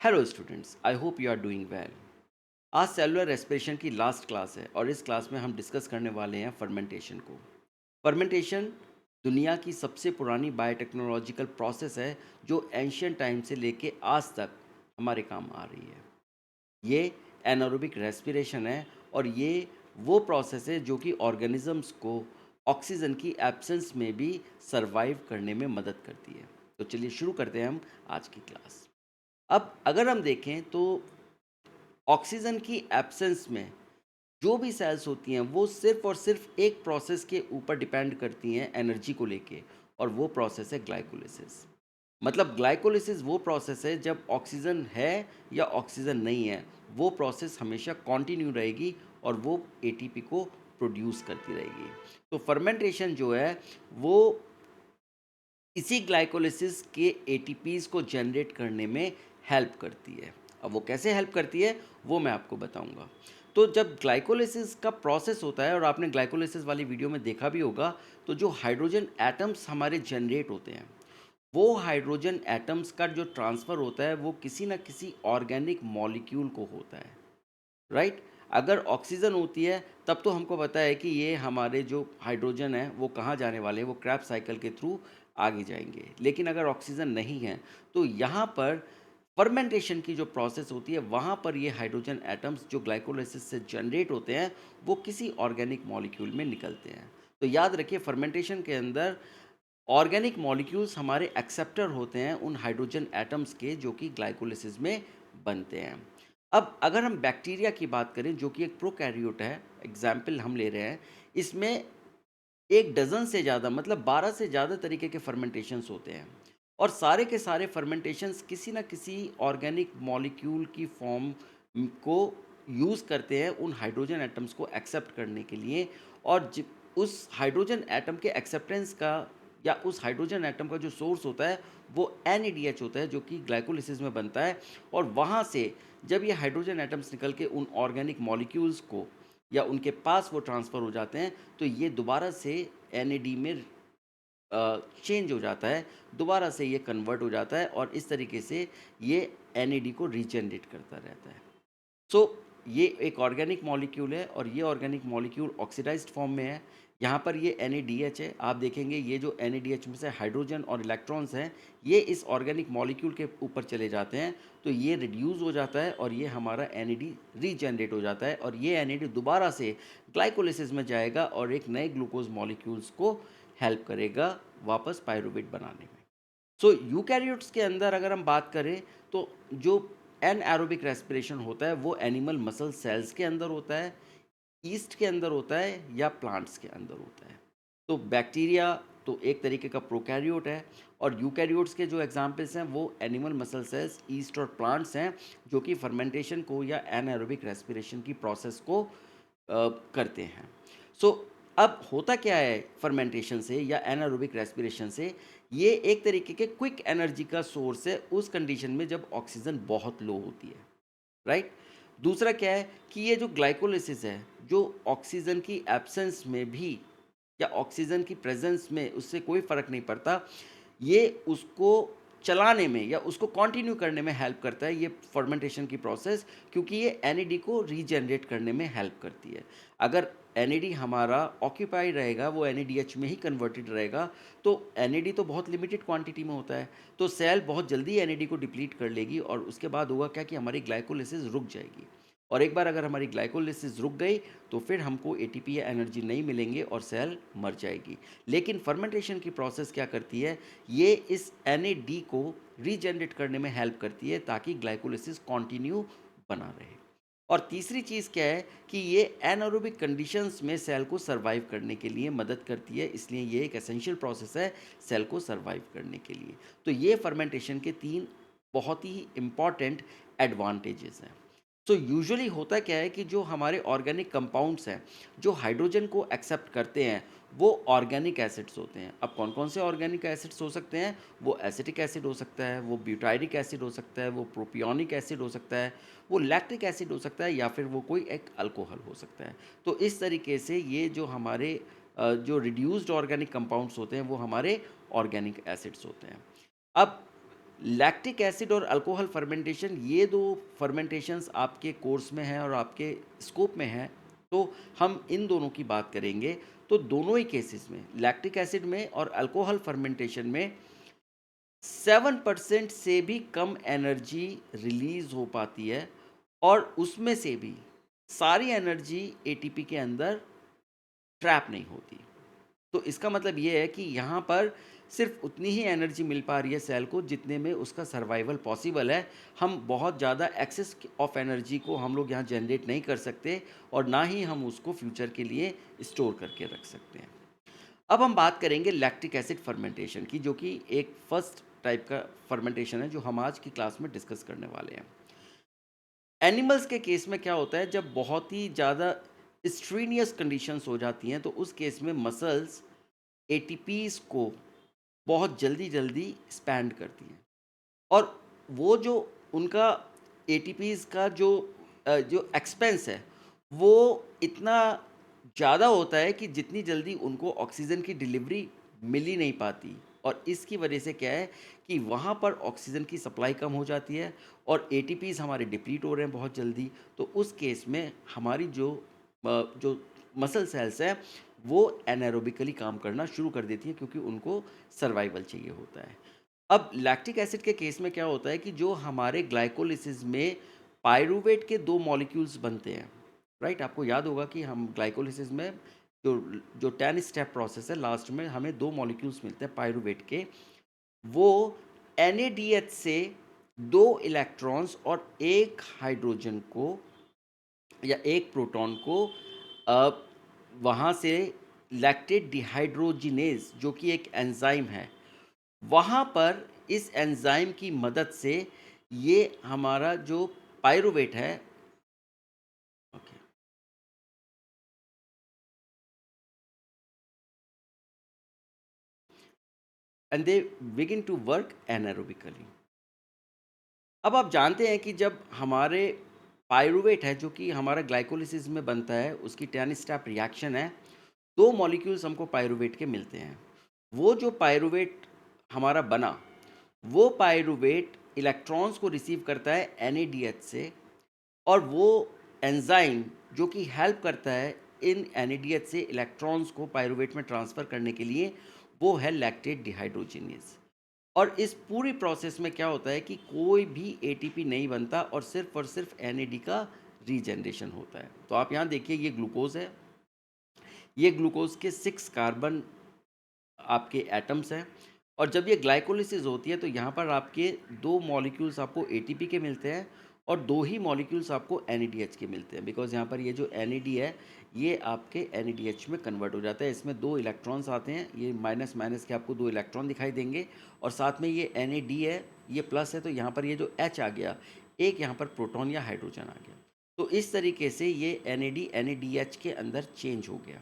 Hello students, I hope you are doing well. आज cellular respiration की last class है और इस क्लास में हम डिस्कस करने वाले हैं फर्मेंटेशन को। फर्मेंटेशन दुनिया की सबसे पुरानी बायोटेक्नोलॉजिकल प्रोसेस है जो एंशियंट टाइम से लेके आज तक हमारे काम आ रही है। ये एनारोबिक रेस्पिरेशन है और ये वो प्रोसेस है जो कि ऑर्गेनिजम्स को ऑक्सीजन की एब्सेंस में भी सरवाइव करने में मदद करती है। तो चलिए शुरू करते हैं हम आज की क्लास। अब अगर हम देखें तो ऑक्सीजन की एब्सेंस में जो भी सेल्स होती हैं वो सिर्फ और सिर्फ एक प्रोसेस के ऊपर डिपेंड करती हैं एनर्जी को लेके, और वो प्रोसेस है ग्लाइकोलिसिस। मतलब ग्लाइकोलिसिस वो प्रोसेस है जब ऑक्सीजन है या ऑक्सीजन नहीं है, वो प्रोसेस हमेशा कंटिन्यू रहेगी और वो एटीपी को प्रोड्यूस करती रहेगी। तो फर्मेंटेशन जो है वो इसी ग्लाइकोलिसिस के एटीपीज़ को जनरेट करने में हेल्प करती है। अब वो कैसे हेल्प करती है वो मैं आपको बताऊंगा। तो जब ग्लाइकोलिसिस का प्रोसेस होता है, और आपने ग्लाइकोलिसिस वाली वीडियो में देखा भी होगा, तो जो हाइड्रोजन एटम्स हमारे जनरेट होते हैं, वो हाइड्रोजन एटम्स का जो ट्रांसफ़र होता है वो किसी ना किसी ऑर्गेनिक मॉलिक्यूल को होता है, राइट। अगर ऑक्सीजन होती है तब तो हमको पता है कि ये हमारे जो हाइड्रोजन है वो कहाँ जाने वाले हैं, वो क्रैब साइकिल के थ्रू आगे जाएंगे। लेकिन अगर ऑक्सीजन नहीं है तो यहाँ पर फर्मेंटेशन की जो प्रोसेस होती है वहाँ पर ये हाइड्रोजन एटम्स जो ग्लाइकोलाइसिस से जनरेट होते हैं वो किसी ऑर्गेनिक मॉलिक्यूल में निकलते हैं। तो याद रखिए, फर्मेंटेशन के अंदर ऑर्गेनिक मॉलिक्यूल्स हमारे एक्सेप्टर होते हैं उन हाइड्रोजन एटम्स के जो कि ग्लाइकोलिसिस में बनते हैं। अब अगर हम बैक्टीरिया की बात करें जो कि एक प्रोकैरियोट है, एग्जाम्पल हम ले रहे हैं, इसमें एक डज़न से ज़्यादा, मतलब 12 से ज़्यादा तरीके के फर्मेंटेशंस होते हैं, और सारे के सारे फर्मेंटेशंस किसी ना किसी ऑर्गेनिक मॉलिक्यूल की फॉर्म को यूज़ करते हैं उन हाइड्रोजन एटम्स को एक्सेप्ट करने के लिए। और उस हाइड्रोजन एटम के एक्सेप्टेंस का या उस हाइड्रोजन एटम का जो सोर्स होता है वो NADH होता है जो कि ग्लाइकोलिसिस में बनता है। और वहाँ से जब ये हाइड्रोजन एटम्स निकल के उन ऑर्गेनिक मॉलिक्यूल्स को या उनके पास वो ट्रांसफ़र हो जाते हैं, तो ये दोबारा से NAD में चेंज हो जाता है, दोबारा से ये कन्वर्ट हो जाता है और इस तरीके से ये NAD को रीजनरेट करता रहता है। सो ये एक ऑर्गेनिक मॉलिक्यूल है और ये ऑर्गेनिक मॉलिक्यूल ऑक्सीडाइज्ड फॉर्म में है। यहाँ पर ये NADH है, आप देखेंगे ये जो NADH में से हाइड्रोजन और इलेक्ट्रॉन्स हैं ये इस ऑर्गेनिक मॉलिक्यूल के ऊपर चले जाते हैं, तो ये रिड्यूस हो जाता है और ये हमारा NAD रीजनरेट हो जाता है और ये NAD दोबारा से ग्लाइकोलिसिस में जाएगा और एक नए ग्लूकोज मॉलिक्यूल्स को हेल्प करेगा वापस पायरुवेट बनाने में। सो यूकैरियोट्स के अंदर अगर हम बात करें तो जो एनएरोबिक रेस्पिरेशन होता है वो एनिमल मसल सेल्स के अंदर होता है, ईस्ट के अंदर होता है या प्लांट्स के अंदर होता है। तो बैक्टीरिया तो एक तरीके का प्रोकैरियोट है, और यूकैरियोट्स के जो एग्जांपल्स हैं वो एनिमल मसल सेल्स, ईस्ट और प्लांट्स हैं जो कि फर्मेंटेशन को या एनएरोबिक रेस्पिरेशन की प्रोसेस को करते हैं। सो अब होता क्या है फर्मेंटेशन से या एनारोबिक रेस्पिरेशन से, ये एक तरीके के क्विक एनर्जी का सोर्स है उस कंडीशन में जब ऑक्सीजन बहुत लो होती है, राइट। दूसरा क्या है कि ये जो ग्लाइकोलिसिस है, जो ऑक्सीजन की एब्सेंस में भी या ऑक्सीजन की प्रेजेंस में उससे कोई फ़र्क नहीं पड़ता, ये उसको चलाने में या उसको कंटिन्यू करने में हेल्प करता है ये फर्मेंटेशन की प्रोसेस, क्योंकि ये NAD को रीजनरेट करने में हेल्प करती है। अगर NAD हमारा ऑक्यूपाइड रहेगा, वो NADH में ही कन्वर्टेड रहेगा, तो NAD तो बहुत लिमिटेड क्वांटिटी में होता है, तो सेल बहुत जल्दी NAD को डिप्लीट कर लेगी और उसके बाद होगा क्या कि हमारी ग्लाइकोलिसिस रुक जाएगी। और एक बार अगर हमारी ग्लाइकोलिसिस रुक गई तो फिर हमको ATP या एनर्जी नहीं मिलेंगे और सेल मर जाएगी। लेकिन फर्मेंटेशन की प्रोसेस क्या करती है, ये इस NAD को रीजनरेट करने में हेल्प करती है ताकि ग्लाइकोलिसिस कंटिन्यू बना रहे। और तीसरी चीज़ क्या है कि ये एनारोबिक कंडीशंस में सेल को सरवाइव करने के लिए मदद करती है, इसलिए ये एक एसेंशियल प्रोसेस है सेल को सरवाइव करने के लिए। तो ये फर्मेंटेशन के 3 बहुत ही इम्पॉर्टेंट एडवांटेजेस हैं। तो यूजुअली होता क्या है कि जो हमारे ऑर्गेनिक कंपाउंड्स हैं जो हाइड्रोजन को एक्सेप्ट करते हैं वो ऑर्गेनिक एसिड्स होते हैं। अब कौन कौन से ऑर्गेनिक एसिड्स हो सकते हैं, वो एसिटिक एसिड हो सकता है, वो ब्यूटाइरिक एसिड हो सकता है, वो प्रोपियोनिक एसिड हो सकता है, वो लैक्टिक एसिड हो सकता है, या फिर वो कोई एक अल्कोहल हो सकता है। तो इस तरीके से ये जो हमारे जो रिड्यूस्ड ऑर्गेनिक कंपाउंड्स होते हैं वो हमारे ऑर्गेनिक एसिड्स होते हैं। अब लैक्टिक एसिड और अल्कोहल फर्मेंटेशन, ये दो फर्मेंटेशंस आपके कोर्स में हैं और आपके स्कोप में हैं, तो हम इन दोनों की बात करेंगे। तो दोनों ही केसेस में, लैक्टिक एसिड में और अल्कोहल फर्मेंटेशन में 7% से भी कम एनर्जी रिलीज हो पाती है, और उसमें से भी सारी एनर्जी एटीपी के अंदर ट्रैप नहीं होती। तो इसका मतलब ये है कि यहाँ पर सिर्फ उतनी ही एनर्जी मिल पा रही है सेल को जितने में उसका सर्वाइवल पॉसिबल है। हम बहुत ज़्यादा एक्सेस ऑफ एनर्जी को हम लोग यहाँ जनरेट नहीं कर सकते, और ना ही हम उसको फ्यूचर के लिए स्टोर करके रख सकते हैं। अब हम बात करेंगे लैक्टिक एसिड फर्मेंटेशन की, जो कि एक फर्स्ट टाइप का फर्मेंटेशन है जो हम आज की क्लास में डिस्कस करने वाले हैं। एनिमल्स के केस में क्या होता है, जब बहुत ही ज़्यादा स्ट्रीनियस कंडीशंस हो जाती हैं, तो उस केस में मसल्स एटीपीज़ को बहुत जल्दी जल्दी एक्सपैंड करती हैं, और वो जो उनका एटीपीज़ का जो एक्सपेंस है, वो इतना ज़्यादा होता है कि जितनी जल्दी उनको ऑक्सीजन की डिलीवरी मिल ही नहीं पाती, और इसकी वजह से क्या है कि वहाँ पर ऑक्सीजन की सप्लाई कम हो जाती है और एटीपीज़ हमारे डिप्लीट हो रहे हैं बहुत जल्दी। तो उस केस में हमारी जो मसल सेल्स हैं, वो एनारोबिकली काम करना शुरू कर देती हैं, क्योंकि उनको सर्वाइवल चाहिए होता है। अब लैक्टिक एसिड के केस में क्या होता है कि जो हमारे ग्लाइकोलिसिस में पायरूवेट के 2 मॉलिक्यूल्स बनते हैं, राइट? आपको याद होगा कि हम ग्लाइकोलिसिस में जो जो 10 स्टेप प्रोसेस है, लास्ट में हमें 2 मॉलिक्यूल्स मिलते हैं पायरूवेट के। वो NaDH से 2 इलेक्ट्रॉन्स और 1 हाइड्रोजन को या 1 प्रोटॉन को वहाँ से लैक्टेट डिहाइड्रोजिनेज, जो कि एक एंजाइम है, वहाँ पर इस एंजाइम की मदद से ये हमारा जो पायरूवेट है, okay, and they begin to work anaerobically. अब आप जानते हैं कि जब हमारे पायरूवेट है, जो कि हमारा ग्लाइकोलिसिस में बनता है, उसकी 10 स्टेप रिएक्शन है, 2 मॉलिक्यूल्स हमको पायरूवेट के मिलते हैं। वो जो पायरूवेट हमारा बना, वो पायरूवेट इलेक्ट्रॉन्स को रिसीव करता है NaDH से, और वो एंजाइम जो कि हेल्प करता है इन NaDH से इलेक्ट्रॉन्स को पायरूवेट में ट्रांसफ़र करने के लिए, वो है लैक्टेट डिहाइड्रोजिनेज। और इस पूरी प्रोसेस में क्या होता है कि कोई भी एटीपी नहीं बनता, और सिर्फ NAD का रीजनरेशन होता है। तो आप यहाँ देखिए, ये ग्लूकोज है, ये ग्लूकोज के 6 कार्बन आपके एटम्स हैं, और जब ये ग्लाइकोलिसिस होती है तो यहाँ पर आपके 2 मॉलिक्यूल्स आपको एटीपी के मिलते हैं, और 2 ही मॉलिक्यूल्स आपको NADH के मिलते हैं, बिकॉज यहाँ पर ये जो NAD है, ये आपके NADH में कन्वर्ट हो जाता है। इसमें 2 इलेक्ट्रॉन्स आते हैं, ये माइनस माइनस के आपको 2 इलेक्ट्रॉन दिखाई देंगे, और साथ में ये NAD है, ये प्लस है, तो यहाँ पर ये जो H आ गया, एक यहाँ पर प्रोटॉन या हाइड्रोजन आ गया। तो इस तरीके से ये NAD NADH के अंदर चेंज हो गया।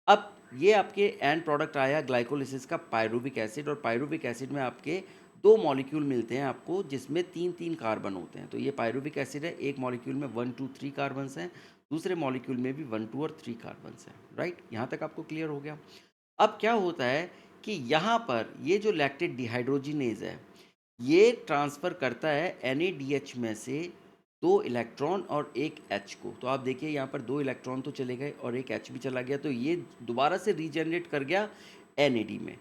अब ये आपके एंड प्रोडक्ट आया ग्लाइकोलिसिस का पायरूविक एसिड, और पायरूविक एसिड में आपके 2 मॉलिक्यूल मिलते हैं आपको, जिसमें 3-3 कार्बन होते हैं। तो ये पायरूविक एसिड है, एक मॉलिक्यूल में 1 2 3 कार्बन्स हैं, दूसरे मॉलिक्यूल में भी 1 2 और 3 कार्बन्स हैं, राइट? यहाँ तक आपको क्लियर हो गया। अब क्या होता है कि यहाँ पर ये जो लैक्टेट डिहाइड्रोजिनेज है, ये ट्रांसफ़र करता है NaDH में से 2 इलेक्ट्रॉन और 1 H को। तो आप देखिए यहाँ पर 2 इलेक्ट्रॉन तो चले गए और 1 H भी चला गया, तो ये दोबारा से रीजनरेट कर गया NAD में,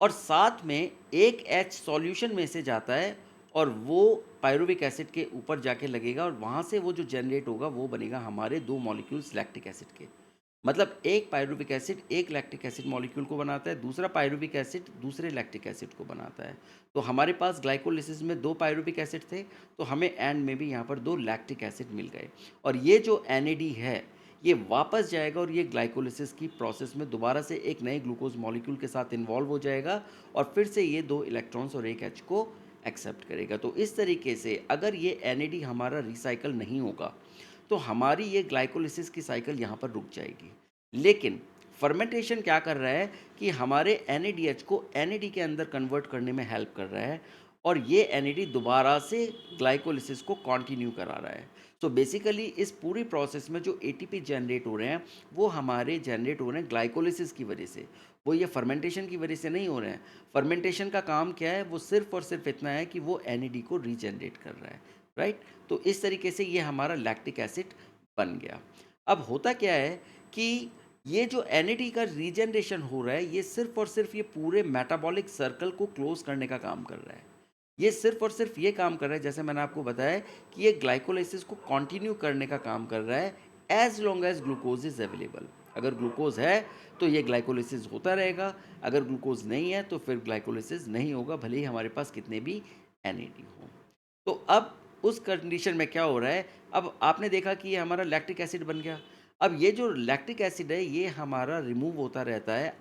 और साथ में 1 H सॉल्यूशन में से जाता है, और वो पायरूविक एसिड के ऊपर जाके लगेगा, और वहाँ से वो जो जनरेट होगा वो बनेगा हमारे 2 मॉलिक्यूल्स लैक्टिक एसिड के। मतलब एक पायरूविक एसिड एक लैक्टिक एसिड मॉलिक्यूल को बनाता है, दूसरा पायरूविक एसिड दूसरे लैक्टिक एसिड को बनाता है। तो हमारे पास ग्लाइकोलिसिस में 2 पायरूविक एसिड थे, तो हमें एंड में भी यहाँ पर 2 लैक्टिक एसिड मिल गए, और ये जो NAD है, ये वापस जाएगा और ये ग्लाइकोलिसिस की प्रोसेस में दोबारा से एक नए ग्लूकोज मॉलिक्यूल के साथ इन्वॉल्व हो जाएगा, और फिर से ये 2 इलेक्ट्रॉन्स और 1 H को एक्सेप्ट करेगा। तो इस तरीके से अगर ये NAD हमारा रिसाइकल नहीं होगा, तो हमारी ये ग्लाइकोलिसिस की साइकिल यहाँ पर रुक जाएगी। लेकिन फर्मेंटेशन क्या कर रहा है कि हमारे NADH को NAD के अंदर कन्वर्ट करने में हेल्प कर रहा है, और ये एनएडी दोबारा से ग्लाइकोलिसिस को कंटिन्यू करा रहा है। सो बेसिकली इस पूरी प्रोसेस में जो एटीपी जनरेट हो रहे हैं, वो हमारे जनरेट हो रहे हैं ग्लाइकोलिसिस की वजह से। वो ये फर्मेंटेशन की वजह से नहीं हो रहे हैं। फर्मेंटेशन का काम क्या है? वो सिर्फ़ और सिर्फ़ इतना है कि वो एनएडी को रीजनरेट कर रहा है, राइट? तो इस तरीके से ये हमारा लैक्टिक एसिड बन गया। अब होता क्या है कि ये जो एनएडी का रीजनरेशन हो रहा है, ये सिर्फ़ और सिर्फ़ ये पूरे मेटाबॉलिक सर्कल को क्लोज़ करने का काम कर रहा है। ये सिर्फ़ और सिर्फ़ ये काम कर रहा है, जैसे मैंने आपको बताया कि ये ग्लाइकोलाइसिस को कंटिन्यू करने का काम कर रहा है, as long as glucose is available. अगर ग्लूकोज़ है, तो ये ग्लाइकोलाइसिस होता रहेगा, अगर ग्लूकोज़ नहीं है, तो फिर ग्लाइकोलाइसिस नहीं होगा, भले ही हमारे पास कितने भी एनएडी हों। तो अब उस कंडीशन में क्या हो रहा है, अब आपने देखा कि ये हमारा लैक्टिक एसिड बन गया। अब ये जो लैक्टिक एसिड है, ये हमारा रिमूव होता रहता है।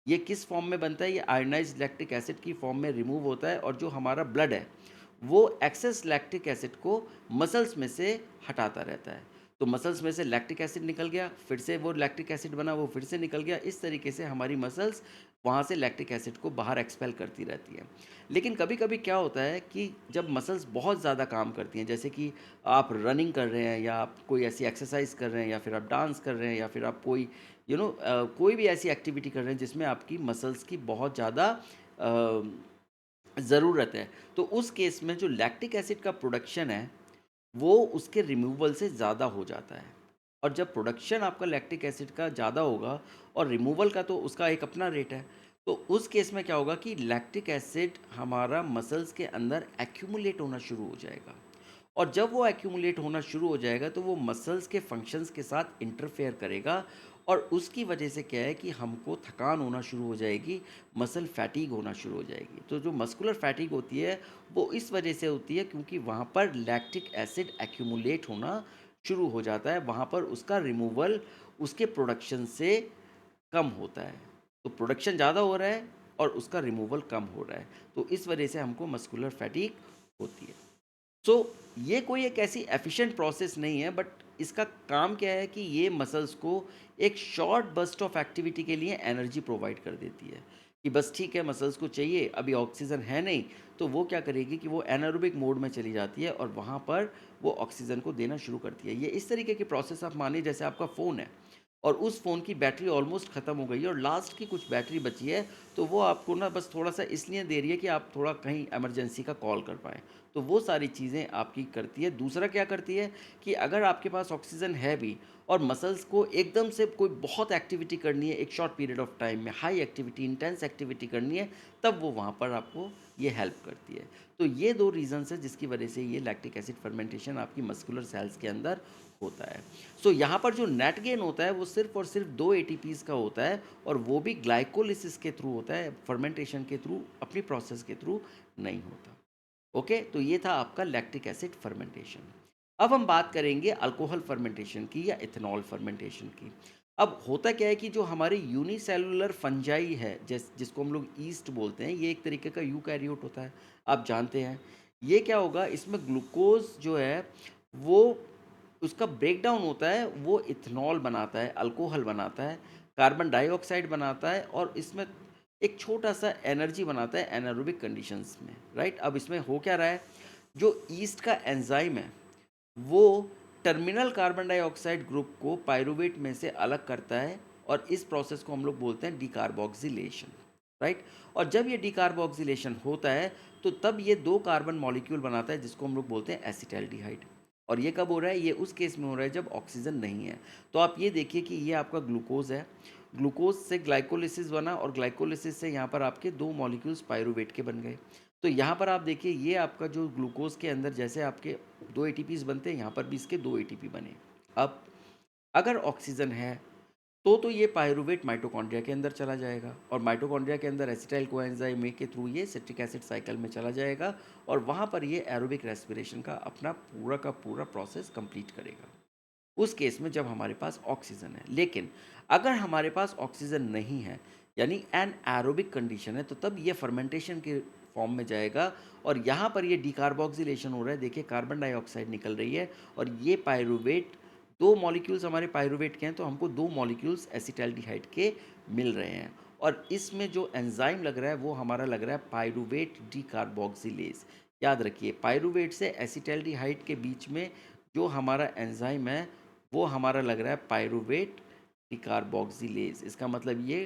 ये किस फॉर्म में बनता है? ये आयोनाइज़्ड लैक्टिक एसिड की फॉर्म में रिमूव होता है, और जो हमारा ब्लड है, वो एक्सेस लैक्टिक एसिड को मसल्स में से हटाता रहता है। तो मसल्स में से लैक्टिक एसिड निकल गया, फिर से वो लैक्टिक एसिड बना, वो फिर से निकल गया। इस तरीके से हमारी मसल्स वहाँ से लैक्टिक एसिड को बाहर एक्सपेल करती रहती हैं। लेकिन कभी-कभी क्या होता है कि जब मसल्स बहुत ज़्यादा काम करती हैं, जैसे कि आप रनिंग कर रहे हैं, या आप कोई ऐसी एक्सरसाइज कर रहे हैं, या फिर आप डांस कर रहे हैं, या फिर आप कोई कोई भी ऐसी एक्टिविटी कर रहे हैं जिसमें आपकी मसल्स की बहुत ज़्यादा ज़रूरत है, तो उस केस में जो लैक्टिक एसिड का प्रोडक्शन है, वो उसके रिमूवल से ज़्यादा हो जाता है। और जब प्रोडक्शन आपका लैक्टिक एसिड का ज़्यादा होगा, और रिमूवल का तो उसका एक अपना रेट है, तो उस केस में क्या होगा कि लैक्टिक एसिड हमारा मसल्स के अंदर एक्यूमुलेट होना शुरू हो जाएगा। और जब वो एक्यूमुलेट होना शुरू हो जाएगा, तो वो मसल्स के फंक्शंस के साथ इंटरफेयर करेगा, और उसकी वजह से क्या है कि हमको थकान होना शुरू हो जाएगी, मसल फैटीग होना शुरू हो जाएगी। तो जो मस्कुलर फैटीग होती है, वो इस वजह से होती है क्योंकि वहाँ पर लैक्टिक एसिड एक्यूमुलेट होना शुरू हो जाता है, वहाँ पर उसका रिमूवल उसके प्रोडक्शन से कम होता है। तो प्रोडक्शन ज़्यादा हो रहा है, और उसका रिमूवल कम हो रहा है, तो इस वजह से हमको मस्कुलर फैटीग होती है। सो ये कोई एक ऐसी एफिशिएंट प्रोसेस नहीं है, बट इसका काम क्या है कि ये मसल्स को एक शॉर्ट बर्स्ट ऑफ एक्टिविटी के लिए एनर्जी प्रोवाइड कर देती है, कि बस ठीक है, मसल्स को चाहिए, अभी ऑक्सीजन है नहीं, तो वो क्या करेगी कि वो एनारोबिक मोड में चली जाती है, और वहाँ पर वो ऑक्सीजन को देना शुरू करती है। ये इस तरीके की प्रोसेस आप मानिए जैसे आपका फ़ोन है, और उस फ़ोन की बैटरी ऑलमोस्ट ख़त्म हो गई है, और लास्ट की कुछ बैटरी बची है, तो वो आपको ना बस थोड़ा-सा इसलिए दे रही है कि आप थोड़ा कहीं इमरजेंसी का कॉल कर पाएँ। तो वो सारी चीज़ें आपकी करती है। दूसरा क्या करती है कि अगर आपके पास ऑक्सीजन है भी, और मसल्स को एकदम से कोई बहुत एक्टिविटी करनी है एक शॉर्ट पीरियड ऑफ टाइम में, हाई एक्टिविटी, इंटेंस एक्टिविटी करनी है, तब वो वहाँ पर आपको ये हेल्प करती है। तो ये 2 रीज़न्स हैं जिसकी वजह से ये लैक्टिक एसिड फर्मेंटेशन आपकी मस्कुलर सेल्स के अंदर होता है। सो यहाँ पर जो नेट गेन होता है, वो सिर्फ़ और सिर्फ़ 2 एटीपीज़ का होता है, और वो भी ग्लाइकोलिसिस के थ्रू होता है, फर्मेंटेशन के थ्रू, अपनी प्रोसेस के थ्रू नहीं होता। ओके, तो ये था आपका लैक्टिक एसिड फर्मेंटेशन। अब हम बात करेंगे अल्कोहल फर्मेंटेशन की, या इथेनॉल फर्मेंटेशन की। अब होता क्या है कि जो हमारी यूनिसेलुलर फंजाई है, जिसको हम लोग ईस्ट बोलते हैं, ये एक तरीके का यूकैरियोट होता है, आप जानते हैं। ये क्या होगा, इसमें ग्लूकोज जो है, वो उसका ब्रेकडाउन होता है, वो इथेनॉल बनाता है, अल्कोहल बनाता है, कार्बन डाइऑक्साइड बनाता है, और इसमें एक छोटा-सा एनर्जी बनाता है एनारोबिक कंडीशंस में, राइट? अब इसमें हो क्या रहा है, जो ईस्ट का एंजाइम है, वो टर्मिनल कार्बन डाइऑक्साइड ग्रुप को पाइरूवेट में से अलग करता है, और इस प्रोसेस को हम लोग बोलते हैं डिकार्बोक्सिलेशन, राइट? और जब ये डिकार्बोक्सिलेशन होता है, तो तब ये 2 कार्बन मॉलिक्यूल बनाता है, जिसको हम लोग बोलते हैं एसिटाल्डिहाइड। और ये कब हो रहा है? ये उस केस में हो रहा है जब ऑक्सीजन नहीं है। तो आप ये देखिए कि ये आपका ग्लूकोज़ है, ग्लूकोज से ग्लाइकोलिसिस बना, और ग्लाइकोलिसिस से यहाँ पर आपके 2 मॉलिक्यूल्स पाइरूवेट के बन गए। तो यहाँ पर आप देखिए, ये आपका जो ग्लूकोज के अंदर जैसे आपके 2 एटीपीज़ बनते हैं, यहाँ पर भी इसके 2 एटीपी बने। अब अगर ऑक्सीजन है, तो ये पाइरूवेट माइटोकॉन्ड्रिया के अंदर चला जाएगा, और माइटोकॉन्ड्रिया के अंदर एसिटाइल कोएंजाइम ए के थ्रू ये सिट्रिक एसिड साइकिल में चला जाएगा, और वहाँ पर ये एरोबिक रेस्पिरेशन का अपना पूरा का पूरा प्रोसेस कंप्लीट करेगा। उस केस में जब हमारे पास ऑक्सीजन है। लेकिन अगर हमारे पास ऑक्सीजन नहीं है, यानी एन एरोबिक कंडीशन है, तो तब ये फर्मेंटेशन के फॉर्म में जाएगा, और यहाँ पर ये डिकार्बोक्सिलेशन हो रहा है। देखिए, कार्बन डाइऑक्साइड निकल रही है, और ये पाइरूवेट, 2 मॉलिक्यूल्स हमारे पाइरूवेट के हैं, तो हमको 2 मॉलिक्यूल्स एसिटाल्डिहाइड के मिल रहे हैं, और इसमें जो एंजाइम लग रहा है वो हमारा लग रहा है पायरूवेट डीकार्बोक्सिलेज। याद रखिए, पायरूवेट से एसिटाल्डिहाइड के बीच में जो हमारा एंजाइम है वो हमारा लग रहा है पायरूवेट डीकार्बोक्सिलेज। इसका मतलब ये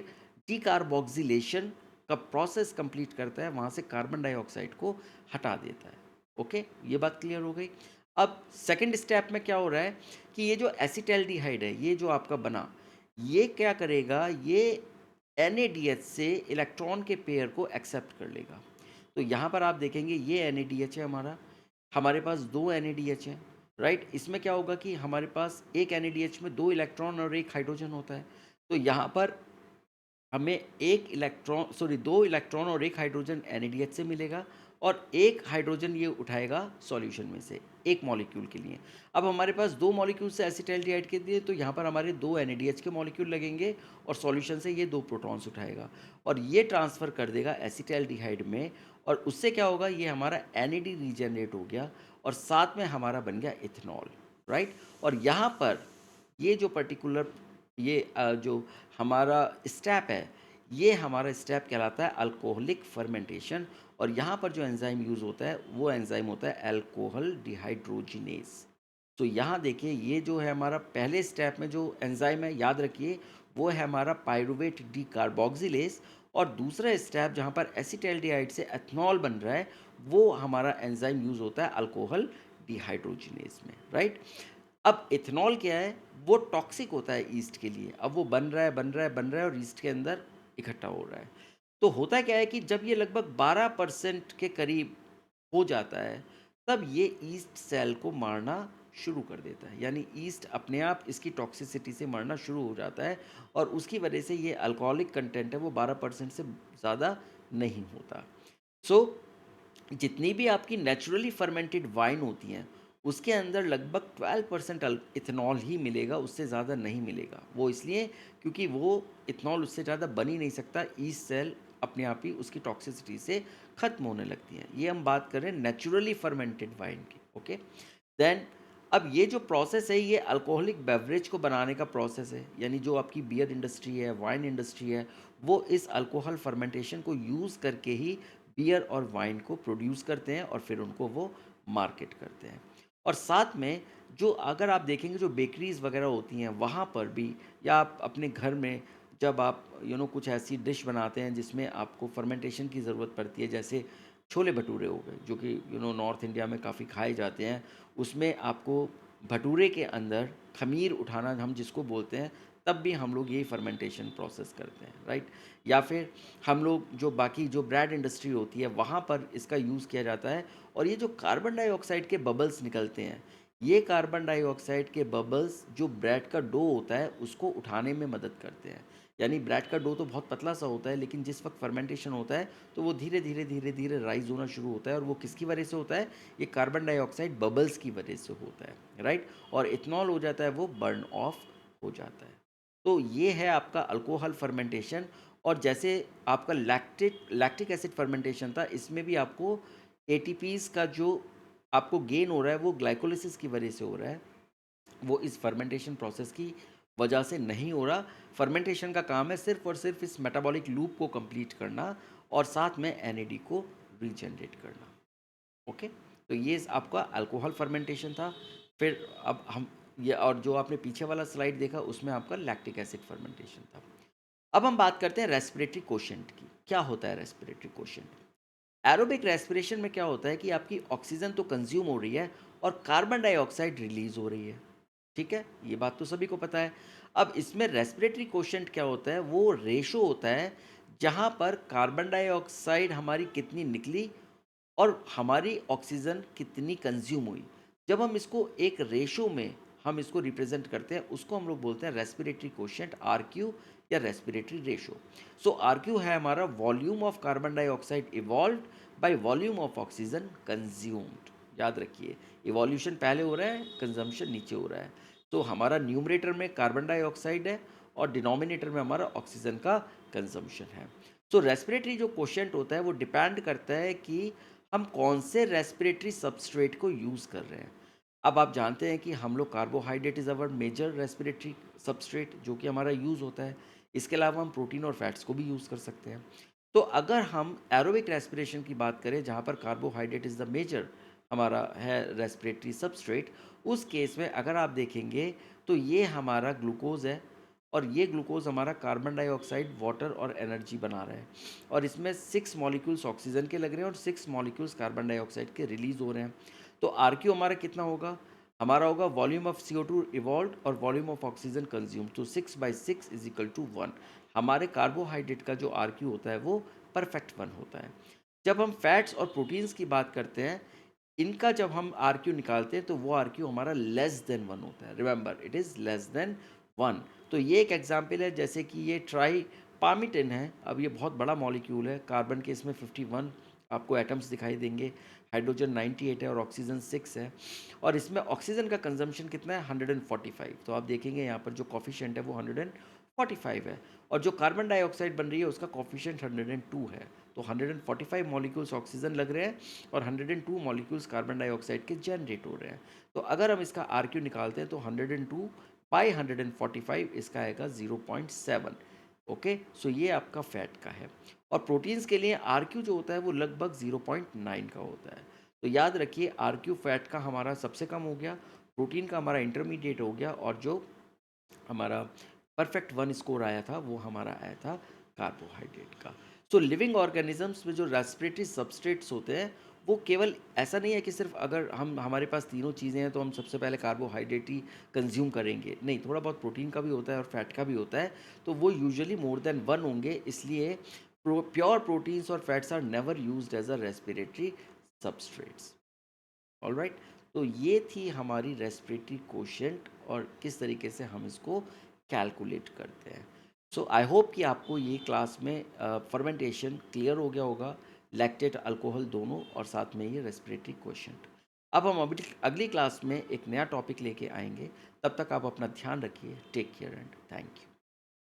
डीकार्बोक्सिलेशन का प्रोसेस कंप्लीट करता है, वहाँ से कार्बन डाइऑक्साइड को हटा देता है। ओके, ये बात क्लियर हो गई। अब सेकंड स्टेप में क्या हो रहा है कि ये जो एसिटाल्डिहाइड है, ये जो आपका बना, ये क्या करेगा, ये NADH से इलेक्ट्रॉन के पेयर को एक्सेप्ट कर लेगा। तो यहाँ पर आप देखेंगे ये NADH है हमारा, हमारे पास दो NADH है, राइट। इसमें क्या होगा कि हमारे पास एक NADH में दो इलेक्ट्रॉन और एक हाइड्रोजन होता है। तो यहाँ पर हमें दो इलेक्ट्रॉन और एक हाइड्रोजन NADH से मिलेगा और एक हाइड्रोजन ये उठाएगा सॉल्यूशन में से एक मॉलिक्यूल के लिए। अब हमारे पास दो मॉलिक्यूल से एसिटाल्डिहाइड के दिए, तो यहाँ पर हमारे दो NADH के मॉलिक्यूल लगेंगे और सॉल्यूशन से ये दो प्रोटॉन्स उठाएगा और ये ट्रांसफ़र कर देगा एसिटाल्डिहाइड में, और उससे क्या होगा, ये हमारा NAD रीजनरेट हो गया और साथ में हमारा बन गया इथेनॉल, राइट। और यहाँ पर ये जो पर्टिकुलर ये जो हमारा स्टेप है, ये हमारा स्टेप कहलाता है अल्कोहलिक फर्मेंटेशन। और यहाँ पर जो एंजाइम यूज़ होता है वो एंजाइम होता है अल्कोहल डिहाइड्रोजिनेस। तो यहाँ देखिए, ये जो है हमारा पहले स्टेप में जो एंजाइम है, याद रखिए, वो है हमारा पायरूवेट डीकार्बोक्सिलेज। और दूसरा स्टेप जहाँ पर एसिटाल्डिहाइड से एथनॉल बन रहा है, वो हमारा एंजाइम यूज़ होता है अल्कोहल डिहाइड्रोजिनेस में, राइट। अब इथेनॉल क्या है, वो टॉक्सिक होता है ईस्ट के लिए। अब वो बन रहा है, बन रहा है, बन रहा है और ईस्ट के अंदर इकट्ठा हो रहा है। तो होता क्या है कि जब ये लगभग 12% के करीब हो जाता है, तब ये ईस्ट सेल को मारना शुरू कर देता है। यानी ईस्ट अपने आप इसकी टॉक्सिसिटी से मरना शुरू हो जाता है और उसकी वजह से ये अल्कोहलिक कंटेंट है वो 12% से ज़्यादा नहीं होता। सो जितनी भी आपकी नेचुरली फर्मेंटेड वाइन होती हैं, उसके अंदर लगभग 12% इथेनॉल ही मिलेगा, उससे ज़्यादा नहीं मिलेगा। वो इसलिए क्योंकि वो इथेनॉल उससे ज़्यादा बन ही नहीं सकता, ईस्ट सेल अपने आप ही उसकी टॉक्सिसिटी से ख़त्म होने लगती हैं। ये हम बात कर रहे हैं नेचुरली फर्मेंटेड वाइन की। ओके, देन अब ये जो प्रोसेस है, ये अल्कोहलिक बेवरेज को बनाने का प्रोसेस है। यानी जो आपकी बियर इंडस्ट्री है, वाइन इंडस्ट्री है, वो इस अल्कोहल फर्मेंटेशन को यूज़ करके ही बियर और वाइन को प्रोड्यूस करते हैं और फिर उनको वो मार्केट करते हैं। और साथ में जो अगर आप देखेंगे जो बेकरीज़ वगैरह होती हैं, वहाँ पर भी, या आप अपने घर में जब आप कुछ ऐसी डिश बनाते हैं जिसमें आपको फर्मेंटेशन की ज़रूरत पड़ती है, जैसे छोले भटूरे हो गए, जो कि नॉर्थ इंडिया में काफ़ी खाए जाते हैं। उसमें आपको भटूरे के अंदर खमीर उठाना हम जिसको बोलते हैं, तब भी हम लोग यही फर्मेंटेशन प्रोसेस करते हैं, राइट। या फिर हम लोग जो बाकी जो ब्रेड इंडस्ट्री होती है, वहाँ पर इसका यूज़ किया जाता है। और ये जो कार्बन डाइऑक्साइड के बबल्स निकलते हैं, ये कार्बन डाइऑक्साइड के बबल्स जो ब्रेड का डो होता है उसको उठाने में मदद करते हैं। यानी ब्रेड का डो तो बहुत पतला सा होता है, लेकिन जिस वक्त फर्मेंटेशन होता है तो वो धीरे धीरे धीरे धीरे राइज होना शुरू होता है, और वो किसकी वजह से होता है, ये कार्बन डाइऑक्साइड बबल्स की वजह से होता है, राइट। और इथेनॉल हो जाता है, वो बर्न ऑफ हो जाता है। तो ये है आपका अल्कोहल फर्मेंटेशन। और जैसे आपका लैक्टिक एसिड फर्मेंटेशन था, इसमें भी आपको एटीपीज का जो आपको गेन हो रहा है वो ग्लाइकोलिसिस की वजह से हो रहा है, वो इस फर्मेंटेशन प्रोसेस की वजह से नहीं हो रहा। फर्मेंटेशन का काम है सिर्फ और सिर्फ इस मेटाबॉलिक लूप को कंप्लीट करना और साथ में NAD को रीजनरेट करना। ओके, तो ये आपका अल्कोहल फर्मेंटेशन था। फिर अब हम ये, और जो आपने पीछे वाला स्लाइड देखा उसमें आपका लैक्टिक एसिड फर्मेंटेशन था। अब हम बात करते हैं रेस्पिरेटरी कोशेंट की। क्या होता है रेस्पिरेटरी कोशेंट? एरोबिक रेस्पिरेशन में क्या होता है कि आपकी ऑक्सीजन तो कंज्यूम हो रही है और कार्बन डाइऑक्साइड रिलीज हो रही है, ठीक है, ये बात तो सभी को पता है। अब इसमें रेस्पिरेटरी कोशेंट क्या होता है, वो रेशो होता है जहाँ पर कार्बन डाइऑक्साइड हमारी कितनी निकली और हमारी ऑक्सीजन कितनी कंज्यूम हुई। जब हम इसको एक रेशो में हम इसको रिप्रेजेंट करते हैं, उसको हम लोग बोलते हैं रेस्पिरेटरी कोशेंट, RQ, या रेस्पिरेटरी रेशो। सो RQ है हमारा volume of carbon dioxide evolved by volume of oxygen consumed. याद रखिए, इवोल्यूशन पहले हो रहा है, कंजम्पशन नीचे हो रहा है। तो हमारा न्यूमरेटर में कार्बन डाइऑक्साइड है और डिनोमिनेटर में हमारा ऑक्सीजन का कंजम्पशन है। तो रेस्पिरेटरी जो कोशेंट होता है वो डिपेंड करता है कि हम कौन से रेस्पिरेटरी सबस्ट्रेट को यूज़ कर रहे हैं। अब आप जानते हैं कि हम लोग carbohydrate is our major respiratory substrate जो कि हमारा यूज़ होता है। इसके अलावा हम प्रोटीन और फैट्स को भी यूज़ कर सकते हैं। तो अगर हम एरोबिक रेस्पिरेशन की बात करें, जहाँ पर कार्बोहाइड्रेट इज़ द मेजर हमारा है रेस्पिरेटरी सबस्ट्रेट, उस केस में अगर आप देखेंगे तो ये हमारा ग्लूकोज़ है, और ये ग्लूकोज़ हमारा कार्बन डाइऑक्साइड, वाटर और एनर्जी बना रहा है, और इसमें 6 मॉलिक्यूल्स ऑक्सीजन के लग रहे हैं और 6 मॉलिक्यूल्स कार्बन डाइऑक्साइड के रिलीज़ हो रहे हैं। तो आरक्यू हमारा कितना होगा? हमारा होगा वॉल्यूम ऑफ CO2 इवॉल्व्ड और वॉल्यूम ऑफ ऑक्सीजन कंज्यूम, तो 6/6 इज इक्वल टू 1। हमारे कार्बोहाइड्रेट का जो आरक्यू होता है वो परफेक्ट 1 होता है। जब हम फैट्स और प्रोटीन्स की बात करते हैं, इनका जब हम आरक्यू निकालते हैं तो वो आरक्यू हमारा लेस देन 1 होता है। Remember, it is less than 1। तो ये एक एग्जांपल है, जैसे कि ये ट्राई पामिटिन है। अब ये बहुत बड़ा मॉलिक्यूल है, कार्बन के इसमें 51 आपको एटम्स दिखाई देंगे, हाइड्रोजन 98 है और ऑक्सीजन 6 है, और इसमें ऑक्सीजन का कंजम्पशन कितना है? 145। तो आप देखेंगे यहाँ पर जो कॉफिशिएंट है वो 145 है, और जो कार्बन डाइऑक्साइड बन रही है उसका कॉफिशिएंट 102 है। तो 145 मॉलिक्यूल्स ऑक्सीजन लग रहे हैं और 102 मॉलिक्यूल्स कार्बन डाइऑक्साइड के जनरेट हो रहे हैं। तो अगर हम इसका आरक्यू निकालते हैं तो 102 बाई 145 इसका आएगा 0.7। ओके, सो ये आपका फैट का है। और प्रोटीन्स के लिए आरक्यू जो होता है वो लगभग 0.9 का होता है। तो याद रखिए, आरक्यू फैट का हमारा सबसे कम हो गया, प्रोटीन का हमारा इंटरमीडिएट हो गया, और जो हमारा परफेक्ट 1 स्कोर आया था वो हमारा आया था कार्बोहाइड्रेट का। सो लिविंग ऑर्गेनिजम्स में जो रेस्पिरेटरी सबस्ट्रेट्स होते हैं, वो केवल ऐसा नहीं है कि सिर्फ अगर हम हमारे पास तीनों चीज़ें हैं तो हम सबसे पहले कार्बोहाइड्रेट ही कंज्यूम करेंगे। नहीं, थोड़ा बहुत प्रोटीन का भी होता है और फैट का भी होता है। तो वो यूजुअली मोर देन 1 होंगे, इसलिए प्योर प्रोटीन्स और fats are never used as a respiratory substrates. Alright, तो ये थी हमारी रेस्पिरेटरी कोशेंट और किस तरीके से हम इसको कैलकुलेट करते हैं। सो आई होप कि आपको ये क्लास में फर्मेंटेशन क्लियर हो गया होगा, लैक्टेट अल्कोहल दोनों, और साथ में ये रेस्पिरेटरी कोशेंट। अब हम अभी अगली क्लास में एक नया टॉपिक लेके आएंगे। तब तक आप अपना ध्यान रखिए। Take care and thank you.